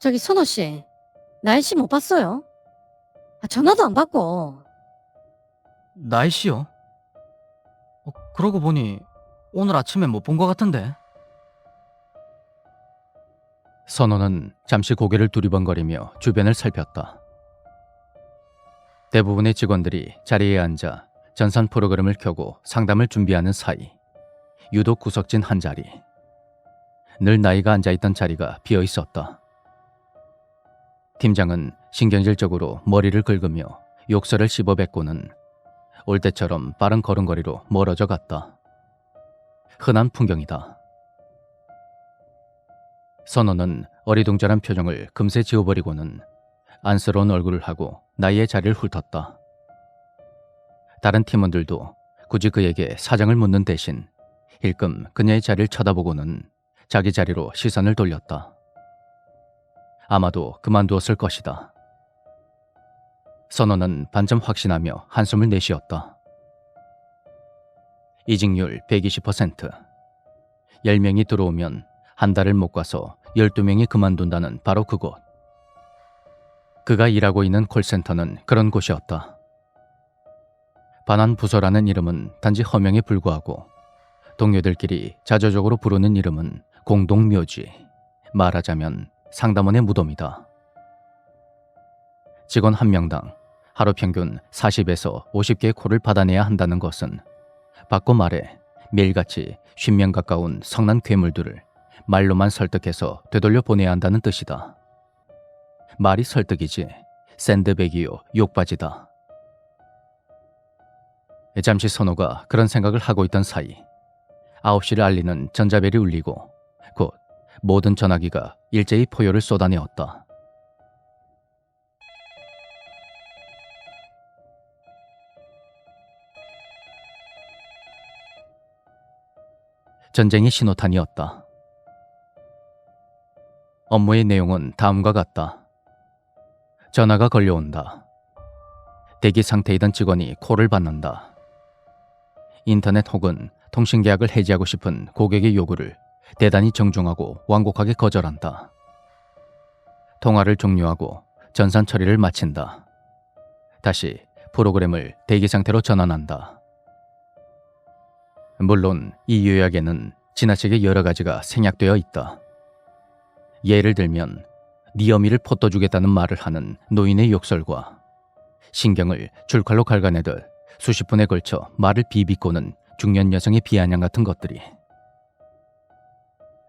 저기 선호 씨, 나연 씨 못 봤어요? 전화도 안 받고. 나혜 씨요? 그러고 보니 오늘 아침에 못 본 것 같은데. 선호는 잠시 고개를 두리번거리며 주변을 살폈다. 대부분의 직원들이 자리에 앉아 전산 프로그램을 켜고 상담을 준비하는 사이 유독 구석진 한 자리, 늘 나이가 앉아있던 자리가 비어 있었다. 팀장은 신경질적으로 머리를 긁으며 욕설을 씹어뱉고는 올 때처럼 빠른 걸음걸이로 멀어져 갔다. 흔한 풍경이다. 선호는 어리둥절한 표정을 금세 지워버리고는 안쓰러운 얼굴을 하고 나이의 자리를 훑었다. 다른 팀원들도 굳이 그에게 사정을 묻는 대신 힐끔 그녀의 자리를 쳐다보고는 자기 자리로 시선을 돌렸다. 아마도 그만두었을 것이다. 선호는 반쯤 확신하며 한숨을 내쉬었다. 이직률 120%. 10명이 들어오면 한 달을 못 가서 12명이 그만둔다는 바로 그곳. 그가 일하고 있는 콜센터는 그런 곳이었다. 반환부서라는 이름은 단지 허명에 불과하고 동료들끼리 자조적으로 부르는 이름은 공동묘지, 말하자면 상담원의 무덤이다. 직원 한 명당 하루 평균 40에서 50개의 콜을 받아내야 한다는 것은 바꿔 말해 매일같이 50명 가까운 성난 괴물들을 말로만 설득해서 되돌려 보내야 한다는 뜻이다. 말이 설득이지 샌드백이요 욕바지다. 잠시 선호가 그런 생각을 하고 있던 사이 9시를 알리는 전자벨이 울리고 곧 모든 전화기가 일제히 포효를 쏟아내었다. 전쟁의 신호탄이었다. 업무의 내용은 다음과 같다. 전화가 걸려온다. 대기 상태이던 직원이 콜을 받는다. 인터넷 혹은 통신계약을 해지하고 싶은 고객의 요구를 대단히 정중하고 완곡하게 거절한다. 통화를 종료하고 전산 처리를 마친다. 다시 프로그램을 대기 상태로 전환한다. 물론 이 요약에는 지나치게 여러 가지가 생략되어 있다. 예를 들면 네 어미를 포떠주겠다는 말을 하는 노인의 욕설과 신경을 줄칼로 갉아내듯 수십 분에 걸쳐 말을 비비꼬는 중년 여성의 비아냥 같은 것들이.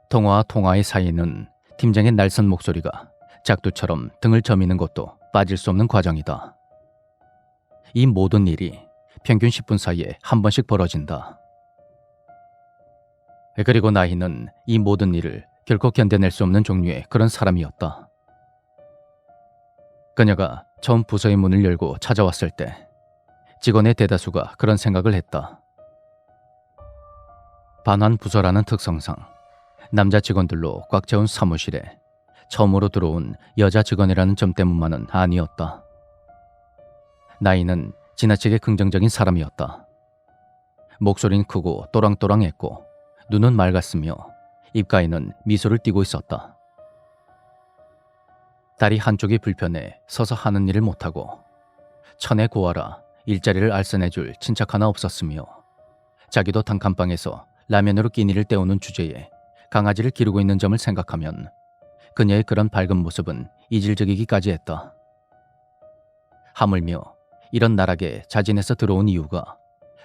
통화와 통화의 사이에는 팀장의 날선 목소리가 작두처럼 등을 저미는 것도 빠질 수 없는 과정이다. 이 모든 일이 평균 10분 사이에 한 번씩 벌어진다. 그리고 나희는 이 모든 일을 결코 견뎌낼 수 없는 종류의 그런 사람이었다. 그녀가 처음 부서의 문을 열고 찾아왔을 때 직원의 대다수가 그런 생각을 했다. 반환부서라는 특성상 남자 직원들로 꽉 채운 사무실에 처음으로 들어온 여자 직원이라는 점 때문만은 아니었다. 나이는 지나치게 긍정적인 사람이었다. 목소리는 크고 또랑또랑했고 눈은 맑았으며 입가에는 미소를 띠고 있었다. 다리 한쪽이 불편해 서서 하는 일을 못하고 천에 고아라 일자리를 알선해줄 친척 하나 없었으며 자기도 단칸방에서 라면으로 끼니를 때우는 주제에 강아지를 기르고 있는 점을 생각하면 그녀의 그런 밝은 모습은 이질적이기까지 했다. 하물며 이런 나락에 자진해서 들어온 이유가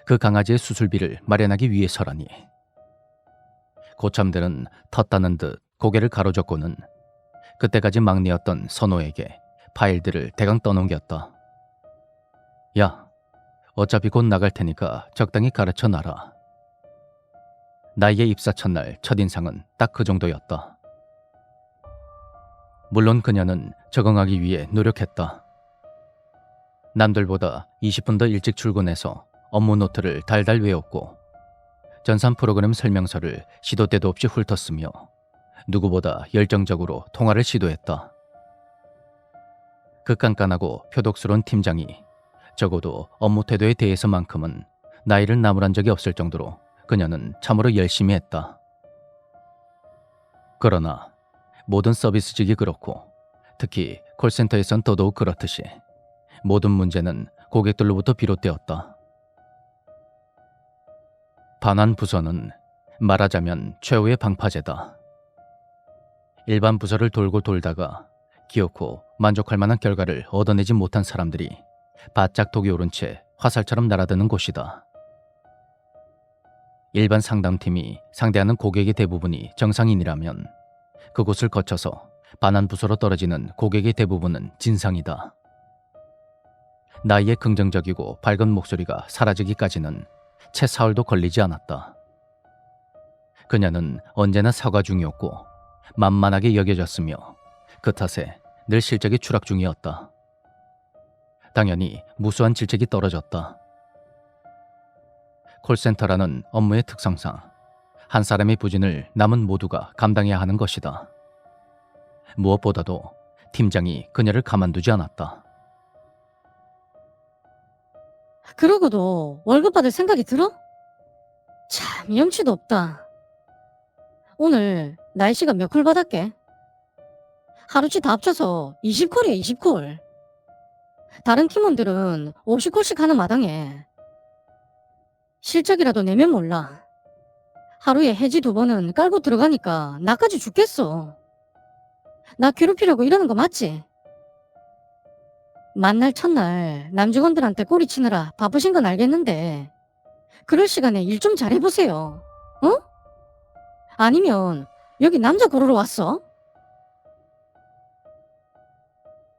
그 강아지의 수술비를 마련하기 위해서라니. 고참들은 텄다는 듯 고개를 가로젓고는 그때까지 막내였던 선호에게 파일들을 대강 떠넘겼다. 야, 어차피 곧 나갈 테니까 적당히 가르쳐놔라. 나이의 입사 첫날 첫인상은 딱 그 정도였다. 물론 그녀는 적응하기 위해 노력했다. 남들보다 20분 더 일찍 출근해서 업무 노트를 달달 외웠고 전산 프로그램 설명서를 시도 때도 없이 훑었으며 누구보다 열정적으로 통화를 시도했다. 그 깐깐하고 표독스러운 팀장이 적어도 업무 태도에 대해서만큼은 나이를 나무란 적이 없을 정도로 그녀는 참으로 열심히 했다. 그러나 모든 서비스직이 그렇고 특히 콜센터에선 더더욱 그렇듯이 모든 문제는 고객들로부터 비롯되었다. 반환 부서는 말하자면 최후의 방파제다. 일반 부서를 돌고 돌다가 기어코 만족할 만한 결과를 얻어내지 못한 사람들이 바짝 독이 오른 채 화살처럼 날아드는 곳이다. 일반 상담팀이 상대하는 고객의 대부분이 정상인이라면 그곳을 거쳐서 반환 부서로 떨어지는 고객의 대부분은 진상이다. 나이의 긍정적이고 밝은 목소리가 사라지기까지는 채 사흘도 걸리지 않았다. 그녀는 언제나 사과 중이었고 만만하게 여겨졌으며 그 탓에 늘 실적이 추락 중이었다. 당연히 무수한 질책이 떨어졌다. 콜센터라는 업무의 특성상 한 사람의 부진을 남은 모두가 감당해야 하는 것이다. 무엇보다도 팀장이 그녀를 가만두지 않았다. 그러고도 월급 받을 생각이 들어? 참 염치도 없다. 오늘 날씨가 몇 콜 받았게? 하루치 다 합쳐서 20콜이야 20콜. 다른 팀원들은 50콜씩 하는 마당에 실적이라도 내면 몰라. 하루에 해지 2번은 깔고 들어가니까 나까지 죽겠어. 나 괴롭히려고 이러는 거 맞지? 만날 첫날 남직원들한테 꼬리치느라 바쁘신 건 알겠는데 그럴 시간에 일 좀 잘해보세요. 어? 아니면 여기 남자 고르러 왔어?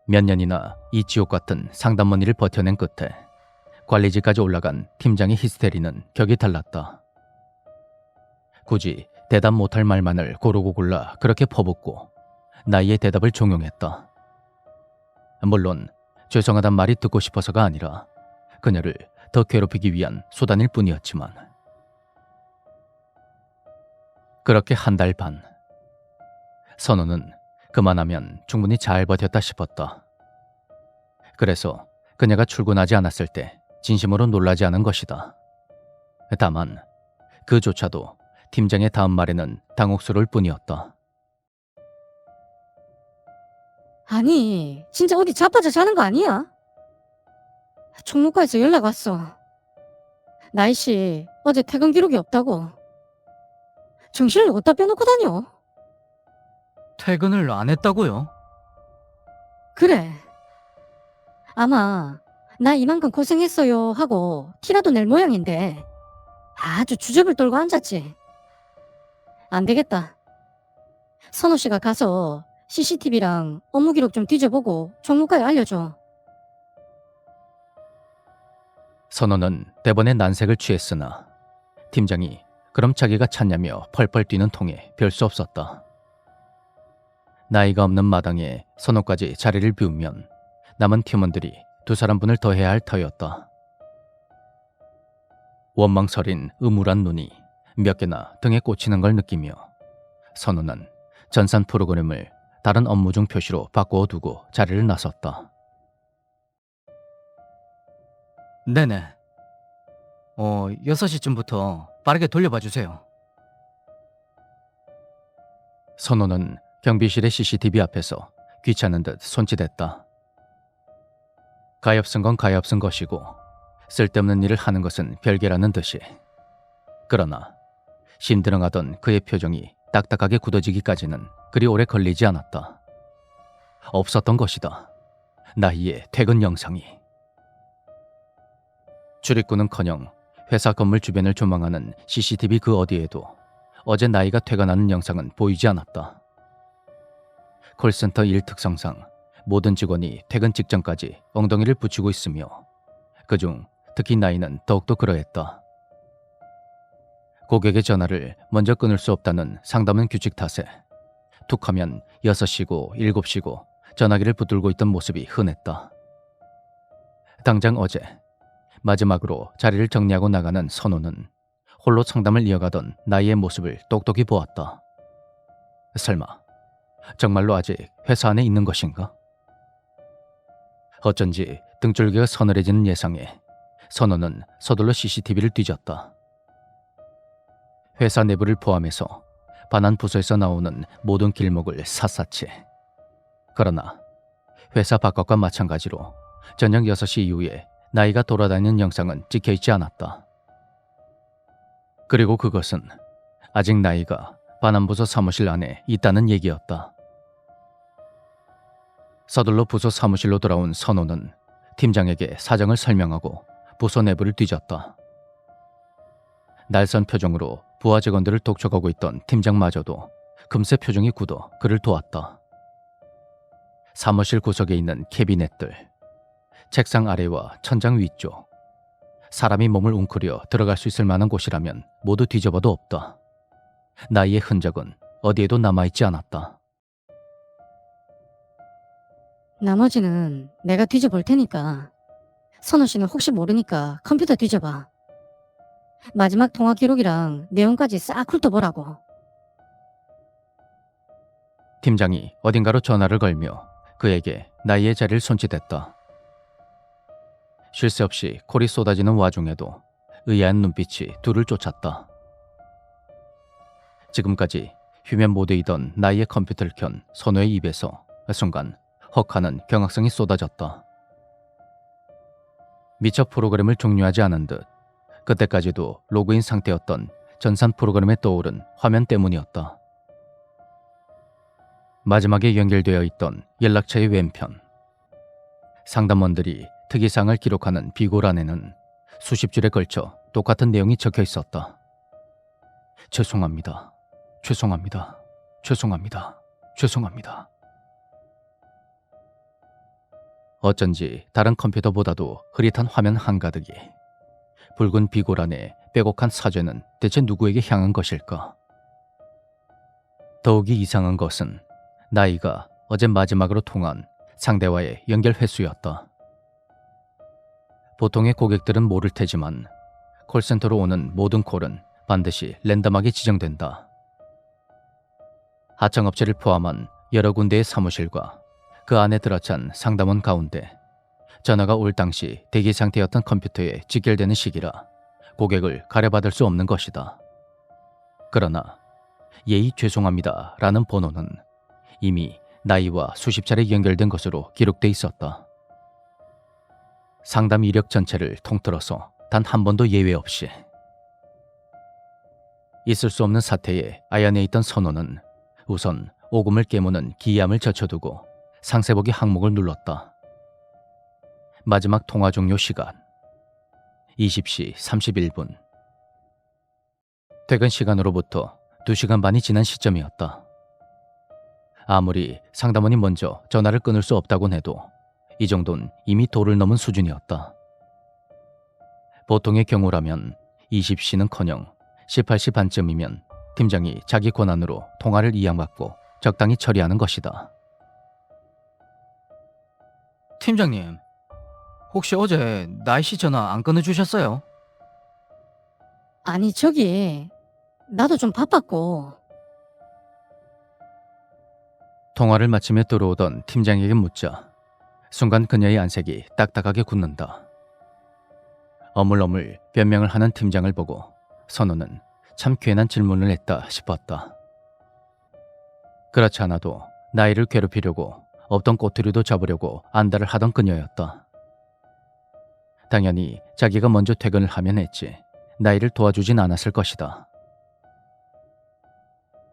몇 년이나 이 지옥 같은 상담원일을 버텨낸 끝에 관리직까지 올라간 팀장의 히스테리는 격이 달랐다. 굳이 대답 못할 말만을 고르고 골라 그렇게 퍼붓고 나이의 대답을 종용했다. 물론 죄송하단 말이 듣고 싶어서가 아니라 그녀를 더 괴롭히기 위한 수단일 뿐이었지만 그렇게 한 달 반. 선우는 그만하면 충분히 잘 버텼다 싶었다. 그래서 그녀가 출근하지 않았을 때 진심으로 놀라지 않은 것이다. 다만 그조차도 팀장의 다음 말에는 당혹스러울 뿐이었다. 아니 진짜 어디 자빠져 자는 거 아니야? 총무과에서 연락 왔어. 나이씨 어제 퇴근 기록이 없다고. 정신을 어디다 빼놓고 다녀? 퇴근을 안 했다고요? 그래. 아마 나 이만큼 고생했어요 하고 티라도 낼 모양인데 아주 주접을 떨고 앉았지. 안 되겠다. 선호 씨가 가서 CCTV랑 업무 기록 좀 뒤져보고 총무과에 알려줘. 선호는 대번에 난색을 취했으나 팀장이 그럼 자기가 찾냐며 펄펄 뛰는 통에 별 수 없었다. 나이가 없는 마당에 선호까지 자리를 비우면 남은 팀원들이 2사람분을 더 해야 할 터였다. 원망설인 음울한 눈이 몇 개나 등에 꽂히는 걸 느끼며 선호는 전산 프로그램을 다른 업무 중 표시로 바꾸어 두고 자리를 나섰다. 네네. 6시쯤부터 빠르게 돌려봐 주세요. 선호는 경비실의 CCTV 앞에서 귀찮은 듯 손짓했다. 가엾은 건 가엾은 것이고 쓸데없는 일을 하는 것은 별개라는 듯이. 그러나 심드렁하던 그의 표정이 딱딱하게 굳어지기까지는 그리 오래 걸리지 않았다. 없었던 것이다. 나이의 퇴근 영상이. 출입구는커녕 회사 건물 주변을 조망하는 CCTV 그 어디에도 어제 나이가 퇴근하는 영상은 보이지 않았다. 콜센터 일 특성상 모든 직원이 퇴근 직전까지 엉덩이를 붙이고 있으며 그중 특히 나이는 더욱더 그러했다. 고객의 전화를 먼저 끊을 수 없다는 상담원 규칙 탓에 툭하면 6시고 7시고 전화기를 붙들고 있던 모습이 흔했다. 당장 어제 마지막으로 자리를 정리하고 나가는 선호는 홀로 상담을 이어가던 나이의 모습을 똑똑히 보았다. 설마 정말로 아직 회사 안에 있는 것인가? 어쩐지 등줄기가 서늘해지는 예상에 선호는 서둘러 CCTV를 뒤졌다. 회사 내부를 포함해서 반환 부서에서 나오는 모든 길목을 샅샅이. 그러나 회사 바깥과 마찬가지로 저녁 6시 이후에 나이가 돌아다니는 영상은 찍혀있지 않았다. 그리고 그것은 아직 나이가 반환부서 사무실 안에 있다는 얘기였다. 서둘러 부서 사무실로 돌아온 선호는 팀장에게 사정을 설명하고 부서 내부를 뒤졌다. 날선 표정으로 부하 직원들을 독촉하고 있던 팀장마저도 금세 표정이 굳어 그를 도왔다. 사무실 구석에 있는 캐비넷들, 책상 아래와 천장 위쪽, 사람이 몸을 웅크려 들어갈 수 있을 만한 곳이라면 모두 뒤져봐도 없다. 나이의 흔적은 어디에도 남아있지 않았다. 나머지는 내가 뒤져볼 테니까 선호 씨는 혹시 모르니까 컴퓨터 뒤져봐. 마지막 통화 기록이랑 내용까지 싹 훑어보라고. 팀장이 어딘가로 전화를 걸며 그에게 나이의 자리를 손짓했다. 쉴 새 없이 콜이 쏟아지는 와중에도 의아한 눈빛이 둘을 쫓았다. 지금까지 휴면 모드이던 나이의 컴퓨터를 켠 선호의 입에서 순간 헉하는 경악성이 쏟아졌다. 미처 프로그램을 종료하지 않은 듯 그때까지도 로그인 상태였던 전산 프로그램에 떠오른 화면 때문이었다. 마지막에 연결되어 있던 연락처의 왼편. 상담원들이 특이사항을 기록하는 비고란에는 수십 줄에 걸쳐 똑같은 내용이 적혀 있었다. 죄송합니다. 죄송합니다. 죄송합니다. 죄송합니다. 어쩐지 다른 컴퓨터보다도 흐릿한 화면 한가득이, 붉은 비고란에 빼곡한 사죄는 대체 누구에게 향한 것일까? 더욱이 이상한 것은 나이가 어제 마지막으로 통한 상대와의 연결 횟수였다. 보통의 고객들은 모를 테지만 콜센터로 오는 모든 콜은 반드시 랜덤하게 지정된다. 하청업체를 포함한 여러 군데의 사무실과 그 안에 들어찬 상담원 가운데 전화가 올 당시 대기 상태였던 컴퓨터에 직결되는 시기라 고객을 가려받을 수 없는 것이다. 그러나 예의 죄송합니다 라는 번호는 이미 나이와 수십 차례 연결된 것으로 기록돼 있었다. 상담 이력 전체를 통틀어서 단 한 번도 예외 없이. 있을 수 없는 사태에 아연해 있던 선호는 우선 오금을 깨무는 기이함을 젖혀두고 상세보기 항목을 눌렀다. 마지막 통화 종료 시간 20시 31분. 퇴근 시간으로부터 2시간 반이 지난 시점이었다. 아무리 상담원이 먼저 전화를 끊을 수 없다곤 해도 이 정도는 이미 도를 넘은 수준이었다. 보통의 경우라면 20시는커녕 18시 반쯤이면 팀장이 자기 권한으로 통화를 이양받고 적당히 처리하는 것이다. 팀장님, 혹시 어제 나이 씨 전화 안 끊어주셨어요? 아니 저기 나도 좀 바빴고. 통화를 마치며 들어오던 팀장에게 묻자 순간 그녀의 안색이 딱딱하게 굳는다. 어물어물 변명을 하는 팀장을 보고 선우는 참 괜한 질문을 했다 싶었다. 그렇지 않아도 나이를 괴롭히려고 없던 꼬투리도 잡으려고 안달을 하던 그녀였다. 당연히 자기가 먼저 퇴근을 하면 했지 나이를 도와주진 않았을 것이다.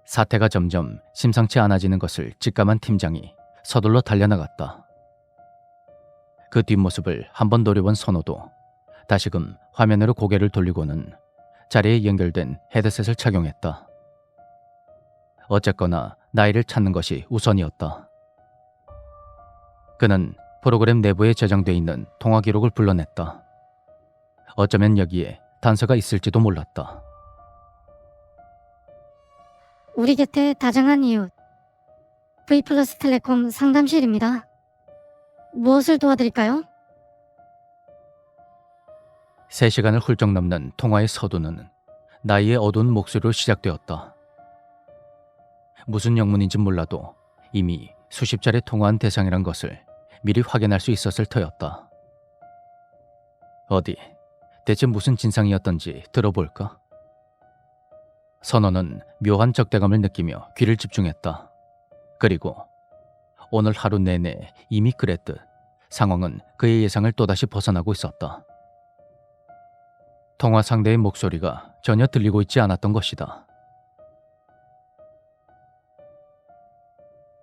사태가 점점 심상치 않아지는 것을 직감한 팀장이 서둘러 달려나갔다. 그 뒷모습을 한번 노려본 선호도 다시금 화면으로 고개를 돌리고는 자리에 연결된 헤드셋을 착용했다. 어쨌거나 나이를 찾는 것이 우선이었다. 그는 프로그램 내부에 저장돼 있는 통화 기록을 불러냈다. 어쩌면 여기에 단서가 있을지도 몰랐다. 우리 곁에 다정한 이웃 V플러스텔레콤 상담실입니다. 무엇을 도와드릴까요? 3시간을 훌쩍 넘는 통화의 서두는 나이의 어두운 목소리로 시작되었다. 무슨 영문인지 몰라도 이미 수십 차례 통화한 대상이란 것을 미리 확인할 수 있었을 터였다. 어디 대체 무슨 진상이었던지 들어볼까? 선호는 묘한 적대감을 느끼며 귀를 집중했다. 그리고 오늘 하루 내내 이미 그랬듯 상황은 그의 예상을 또다시 벗어나고 있었다. 통화 상대의 목소리가 전혀 들리고 있지 않았던 것이다.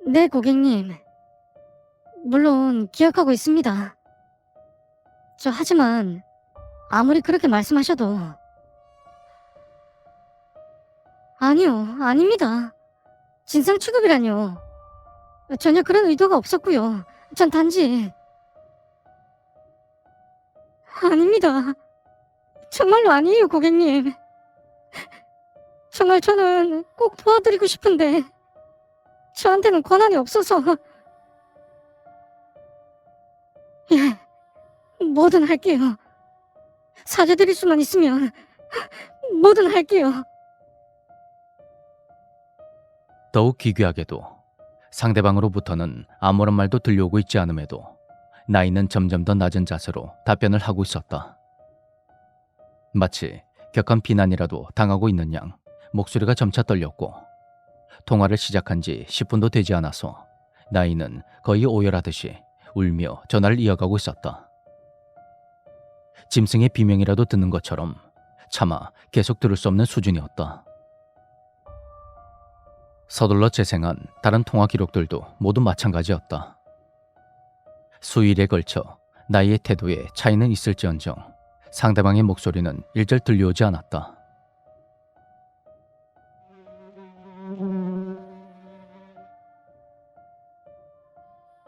네, 고객님. 물론 기억하고 있습니다. 하지만 아무리 그렇게 말씀하셔도 아니요, 아닙니다. 진상 취급이라뇨. 전혀 그런 의도가 없었고요. 전 단지 아닙니다. 정말로 아니에요, 고객님. 정말 저는 꼭 도와드리고 싶은데 저한테는 권한이 없어서. 예, 뭐든 할게요. 사죄드릴 수만 있으면 뭐든 할게요. 더욱 기괴하게도 상대방으로부터는 아무런 말도 들려오고 있지 않음에도 나이는 점점 더 낮은 자세로 답변을 하고 있었다. 마치 격한 비난이라도 당하고 있는 양 목소리가 점차 떨렸고 통화를 시작한 지 10분도 되지 않아서 나이는 거의 오열하듯이 울며 전화를 이어가고 있었다. 짐승의 비명이라도 듣는 것처럼 차마 계속 들을 수 없는 수준이었다. 서둘러 재생한 다른 통화 기록들도 모두 마찬가지였다. 수일에 걸쳐 나이의 태도에 차이는 있을지언정 상대방의 목소리는 일절 들려오지 않았다.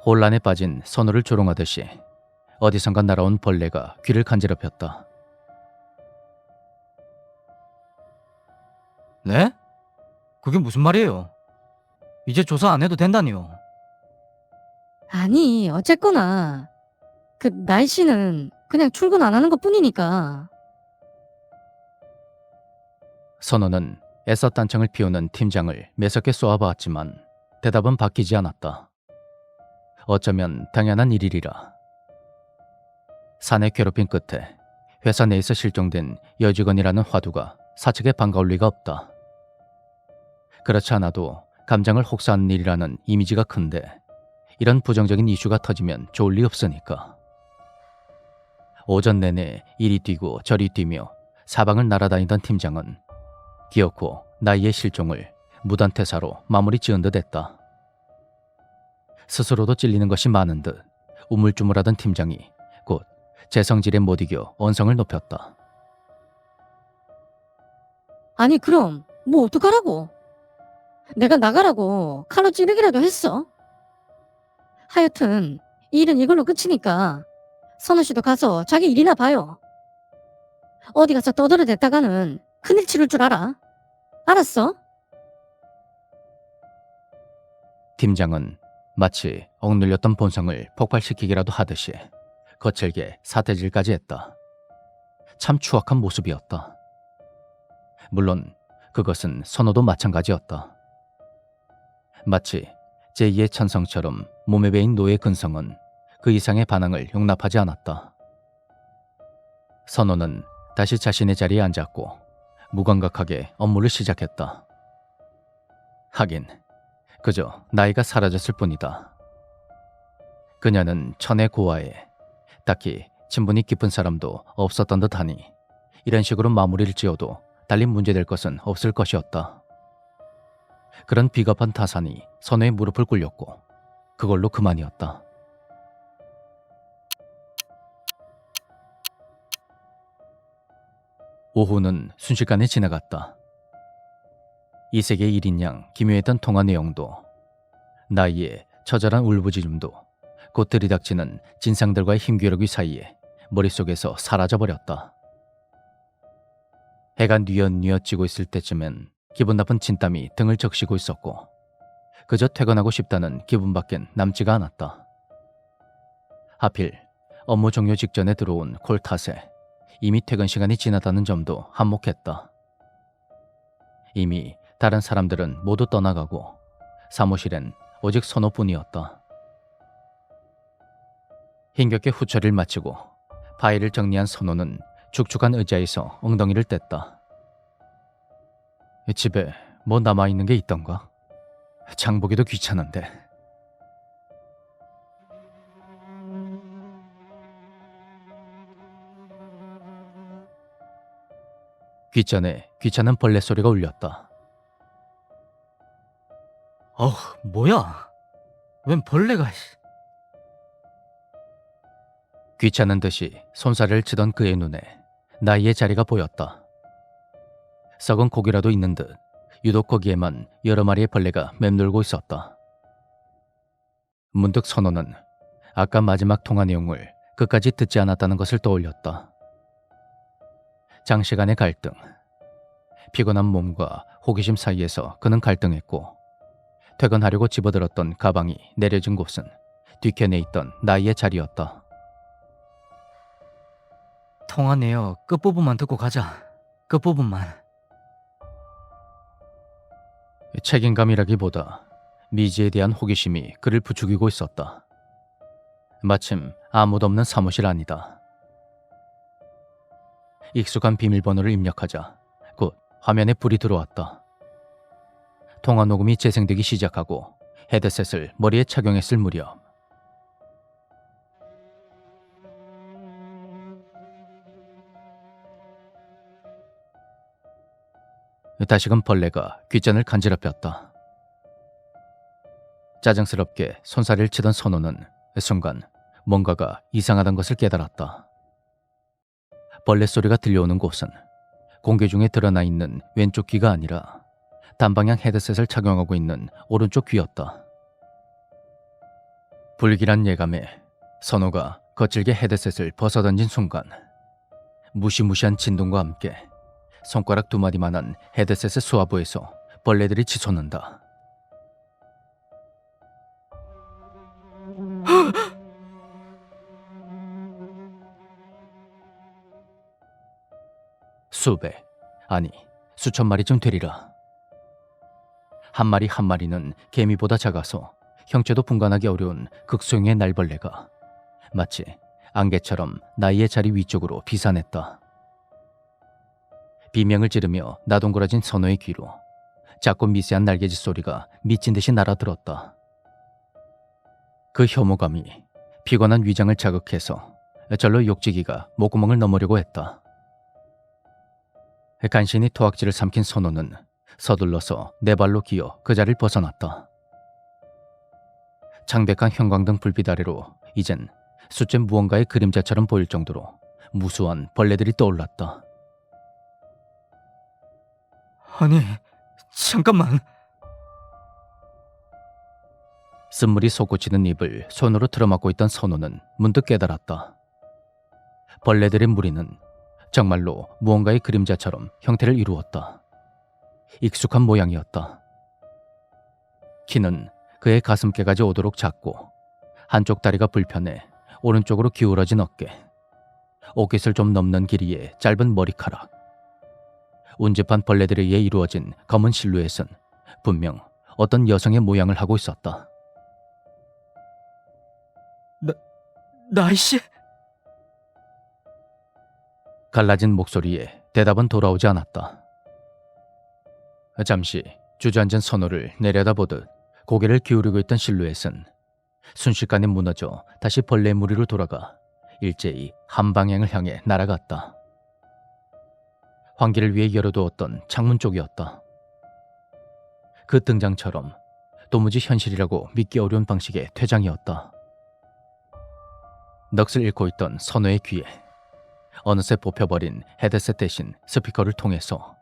혼란에 빠진 선우를 조롱하듯이 어디선가 날아온 벌레가 귀를 간지럽혔다. 네? 그게 무슨 말이에요? 이제 조사 안 해도 된다니요. 아니, 어쨌거나 그 나이 씨는 그냥 출근 안 하는 것뿐이니까. 선우는 애써 딴청을 피우는 팀장을 매섭게 쏘아봤지만 대답은 바뀌지 않았다. 어쩌면 당연한 일이리라. 사내 괴롭힘 끝에 회사 내에서 실종된 여직원이라는 화두가 사측에 반가울 리가 없다. 그렇지 않아도 감정을 혹사하는 일이라는 이미지가 큰데 이런 부정적인 이슈가 터지면 좋을 리 없으니까. 오전 내내 이리 뛰고 저리 뛰며 사방을 날아다니던 팀장은 기어코 나이의 실종을 무단퇴사로 마무리 지은 듯 했다. 스스로도 찔리는 것이 많은 듯 우물쭈물하던 팀장이 곧 재성질에 못 이겨 언성을 높였다. 아니, 그럼 뭐 어떡하라고? 내가 나가라고 칼로 찌르기라도 했어? 하여튼 일은 이걸로 끝이니까 선우 씨도 가서 자기 일이나 봐요. 어디 가서 떠들어댔다가는 큰일 치를 줄 알아. 알았어? 팀장은 마치 억눌렸던 본성을 폭발시키기라도 하듯이 거칠게 사태질까지 했다. 참 추악한 모습이었다. 물론 그것은 선호도 마찬가지였다. 마치 제2의 천성처럼 몸에 배인 노예 근성은 그 이상의 반항을 용납하지 않았다. 선호는 다시 자신의 자리에 앉았고 무감각하게 업무를 시작했다. 하긴 그저 나이가 사라졌을 뿐이다. 그녀는 천의 고아에 딱히 친분이 깊은 사람도 없었던 듯하니 이런 식으로 마무리를 지어도 달리 문제될 것은 없을 것이었다. 그런 비겁한 타산이 선우의 무릎을 꿇렸고 그걸로 그만이었다. 오후는 순식간에 지나갔다. 이세계 1인 양 기묘했던 통화 내용도 나이의 처절한 울부짖음도 곧 들이닥치는 진상들과의 힘겨루기 사이에 머릿속에서 사라져버렸다. 해가 뉘엿뉘엿 지고 있을 때쯤엔 기분 나쁜 진땀이 등을 적시고 있었고 그저 퇴근하고 싶다는 기분밖엔 남지가 않았다. 하필 업무 종료 직전에 들어온 콜 탓에 이미 퇴근 시간이 지났다는 점도 한몫했다. 이미 다른 사람들은 모두 떠나가고 사무실엔 오직 선호뿐이었다. 힘겹게 후처리를 마치고 파일을 정리한 선호는 축축한 의자에서 엉덩이를 뗐다. 집에 뭐 남아있는 게 있던가? 장보기도 귀찮은데. 귓전에 귀찮은 벌레 소리가 울렸다. 어우, 뭐야? 웬 벌레가... 귀찮은 듯이 손살을 치던 그의 눈에 나이의 자리가 보였다. 썩은 고기라도 있는 듯 유독 거기에만 여러 마리의 벌레가 맴돌고 있었다. 문득 선호는 아까 마지막 통화 내용을 끝까지 듣지 않았다는 것을 떠올렸다. 장시간의 갈등, 피곤한 몸과 호기심 사이에서 그는 갈등했고, 퇴근하려고 집어들었던 가방이 내려진 곳은 뒤편에 있던 나이의 자리였다. 통화 내역 끝부분만 듣고 가자. 끝부분만. 책임감이라기보다 미지에 대한 호기심이 그를 부추기고 있었다. 마침 아무도 없는 사무실 안이다. 익숙한 비밀번호를 입력하자 곧 화면에 불이 들어왔다. 통화 녹음이 재생되기 시작하고 헤드셋을 머리에 착용했을 무렵 다시금 벌레가 귓전을 간지럽혔다. 짜증스럽게 손살을 치던 선호는 순간 뭔가가 이상하다는 것을 깨달았다. 벌레 소리가 들려오는 곳은 공개 중에 드러나 있는 왼쪽 귀가 아니라 단방향 헤드셋을 착용하고 있는 오른쪽 귀였다. 불길한 예감에 선호가 거칠게 헤드셋을 벗어던진 순간 무시무시한 진동과 함께 손가락 2마디만한 헤드셋의 수화부에서 벌레들이 치솟는다. 수백, 아니 수천 마리쯤 되리라. 한 마리 한 마리는 개미보다 작아서 형체도 분간하기 어려운 극소형의 날벌레가 마치 안개처럼 나이의 자리 위쪽으로 비산했다. 비명을 지르며 나동그러진 선호의 귀로 작고 미세한 날개짓 소리가 미친 듯이 날아들었다. 그 혐오감이 피곤한 위장을 자극해서 절로 욕지기가 목구멍을 넘으려고 했다. 간신히 토악질을 삼킨 선호는 서둘러서 네 발로 기어 그 자리를 벗어났다. 창백한 형광등 불빛 아래로 이젠 숫제 무언가의 그림자처럼 보일 정도로 무수한 벌레들이 떠올랐다. 아니, 잠깐만. 쓴물이 솟구치는 입을 손으로 틀어막고 있던 선호는 문득 깨달았다. 벌레들의 무리는 정말로 무언가의 그림자처럼 형태를 이루었다. 익숙한 모양이었다. 키는 그의 가슴께까지 오도록 작고 한쪽 다리가 불편해 오른쪽으로 기울어진 어깨, 옷깃을 좀 넘는 길이의 짧은 머리카락, 운집한 벌레들에 의해 이루어진 검은 실루엣은 분명 어떤 여성의 모양을 하고 있었다. 나이씨? 갈라진 목소리에 대답은 돌아오지 않았다. 잠시 주저앉은 선호를 내려다보듯 고개를 기울이고 있던 실루엣은 순식간에 무너져 다시 벌레 무리로 돌아가 일제히 한 방향을 향해 날아갔다. 환기를 위해 열어두었던 창문 쪽이었다. 그 등장처럼 도무지 현실이라고 믿기 어려운 방식의 퇴장이었다. 넋을 잃고 있던 선호의 귀에 어느새 뽑혀버린 헤드셋 대신 스피커를 통해서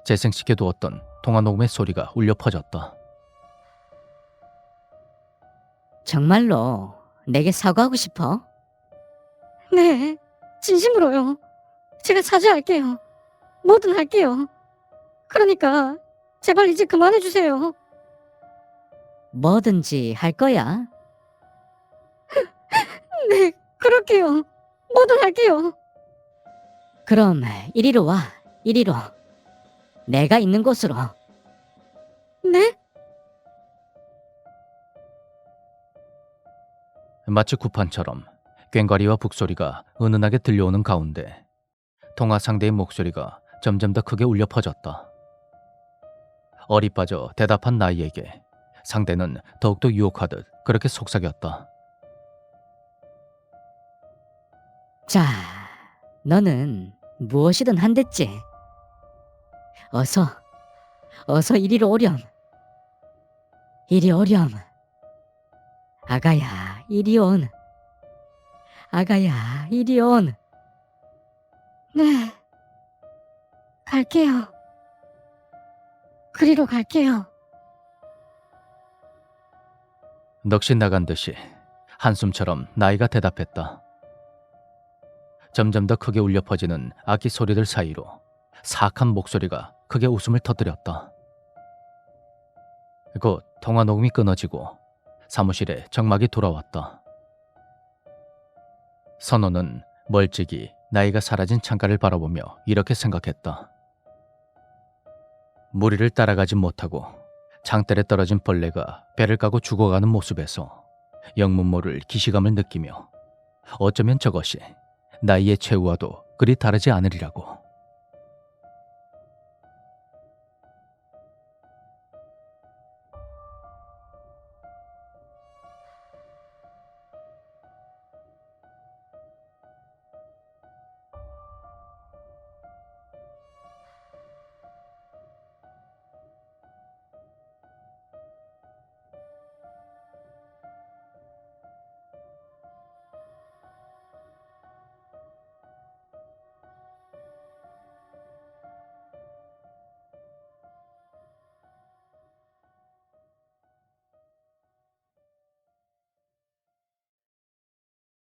재생시켜 두었던 통화녹음의 소리가 울려 퍼졌다. 정말로 내게 사과하고 싶어? 네, 진심으로요. 제가 사죄할게요. 뭐든 할게요. 그러니까 제발 이제 그만해주세요. 뭐든지 할 거야? 네, 그럴게요. 뭐든 할게요. 그럼 이리로 와, 이리로. 내가 있는 곳으로. 네? 마치 구판처럼 꽹과리와 북소리가 은은하게 들려오는 가운데 통화 상대의 목소리가 점점 더 크게 울려 퍼졌다. 어리 빠져 대답한 나이에게 상대는 더욱더 유혹하듯 그렇게 속삭였다. 자, 너는 무엇이든 한댔지. 어서 이리로 오렴. 이리 오렴. 아가야, 이리 온. 아가야, 이리 온. 네, 갈게요. 그리로 갈게요. 넋이 나간 듯이 한숨처럼 나이가 대답했다. 점점 더 크게 울려 퍼지는 악기 소리들 사이로 사악한 목소리가 크게 웃음을 터뜨렸다. 곧 통화 녹음이 끊어지고 사무실에 정막이 돌아왔다. 선호는 멀찍이 나이가 사라진 창가를 바라보며 이렇게 생각했다. 무리를 따라가지 못하고 장대에 떨어진 벌레가 배를 까고 죽어가는 모습에서 영문 모를 기시감을 느끼며 어쩌면 저것이 나이의 최후와도 그리 다르지 않으리라고.